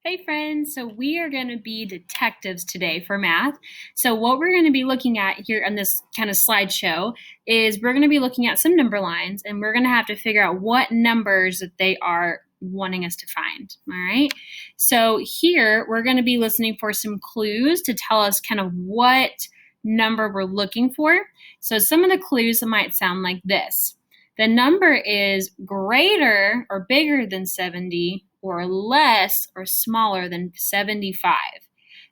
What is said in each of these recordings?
Hey friends, so we are going to be detectives today for math. So what we're going to be looking at here on this kind of slideshow is we're going to be looking at some number lines and we're going to have to figure out what numbers that they are wanting us to find. All right. So here we're going to be listening for some clues to tell us kind of what number we're looking for. So some of the clues might sound like this. The number is greater or bigger than 70 or less or smaller than 75.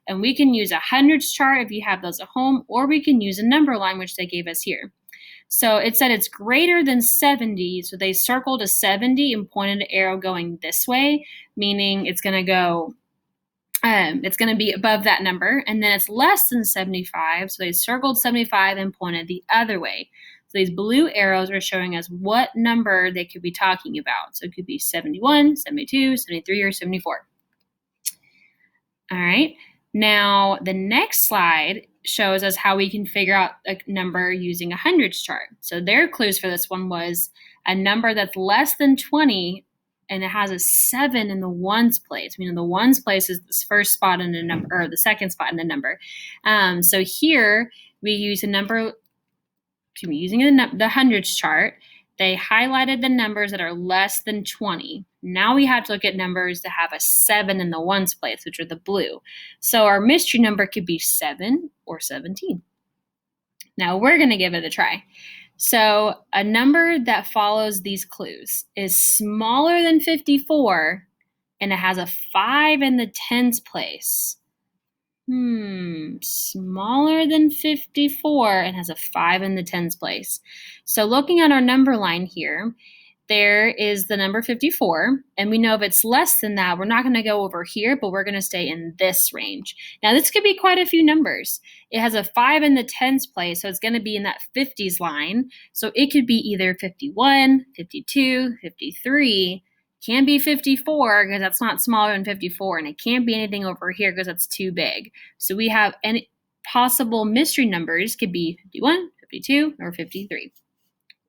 And we can use a hundreds chart if you have those at home, or we can use a number line, which they gave us here. So it said it's greater than 70. So they circled a 70 and pointed an arrow going this way, meaning it's going to go it's going to be above that number, and then it's less than 75, so they circled 75 and pointed the other way. So these blue arrows are showing us what number they could be talking about. So it could be 71, 72, 73, or 74. All right, now the next slide shows us how we can figure out a number using a hundreds chart. So their clues for this one was a number that's less than 20 and it has a 7 in the ones place. The ones place is the first spot in a number, or the second spot in the number. So here we use a number, using the hundreds chart, they highlighted the numbers that are less than 20. Now we have to look at numbers that have a 7 in the ones place, which are the blue. So our mystery number could be 7 or 17. Now we're going to give it a try. So a number that follows these clues is smaller than 54 and it has a 5 in the tens place. Smaller than 54 and has a 5 in the tens place. So looking at our number line here, there is the number 54, and we know if it's less than that, we're not going to go over here, but we're going to stay in this range. Now, this could be quite a few numbers. It has a 5 in the tens place, so it's going to be in that 50s line. So it could be either 51, 52, 53. Can't be 54 because that's not smaller than 54, and it can't be anything over here because that's too big. So we have any possible mystery numbers could be 51, 52, or 53,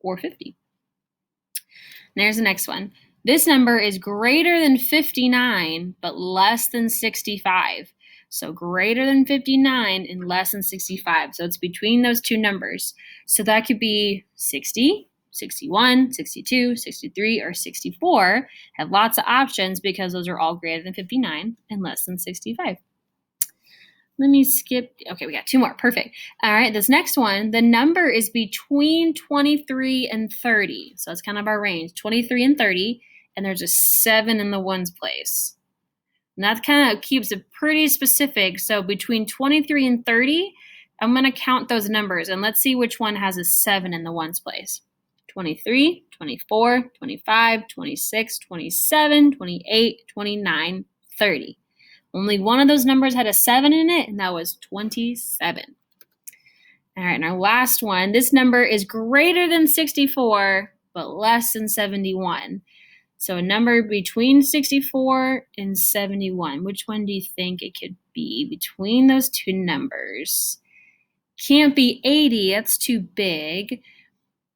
or 50. There's the next one. This number is greater than 59, but less than 65. So greater than 59 and less than 65. So it's between those two numbers. So that could be 60, 61, 62, 63, or 64. Have lots of options because those are all greater than 59 and less than 65. Let me skip. Okay, we got two more. Perfect. All right, this next one, the number is between 23 and 30. So that's kind of our range, 23 and 30, and there's a 7 in the ones place. And that kind of keeps it pretty specific. So between 23 and 30, I'm going to count those numbers, and let's see which one has a 7 in the ones place. 23, 24, 25, 26, 27, 28, 29, 30. Only one of those numbers had a 7 in it, and that was 27. All right, and our last one, this number is greater than 64, but less than 71. So a number between 64 and 71. Which one do you think it could be between those two numbers? Can't be 80, that's too big.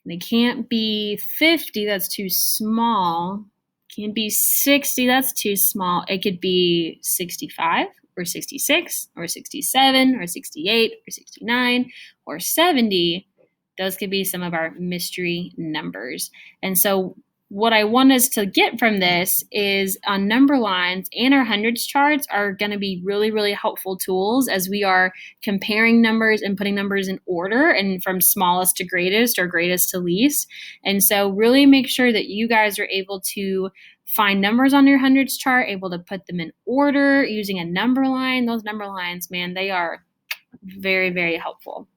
And it can't be 50, that's too small. Can't be 60, that's too small. It could be 65 or 66 or 67 or 68 or 69 or 70. Those could be some of our mystery numbers. And so what I want us to get from this is on number lines and our hundreds charts are going to be really, really helpful tools as we are comparing numbers and putting numbers in order and from smallest to greatest or greatest to least. And so really make sure that you guys are able to find numbers on your hundreds chart, able to put them in order using a number line. Those number lines, man, they are very, very helpful.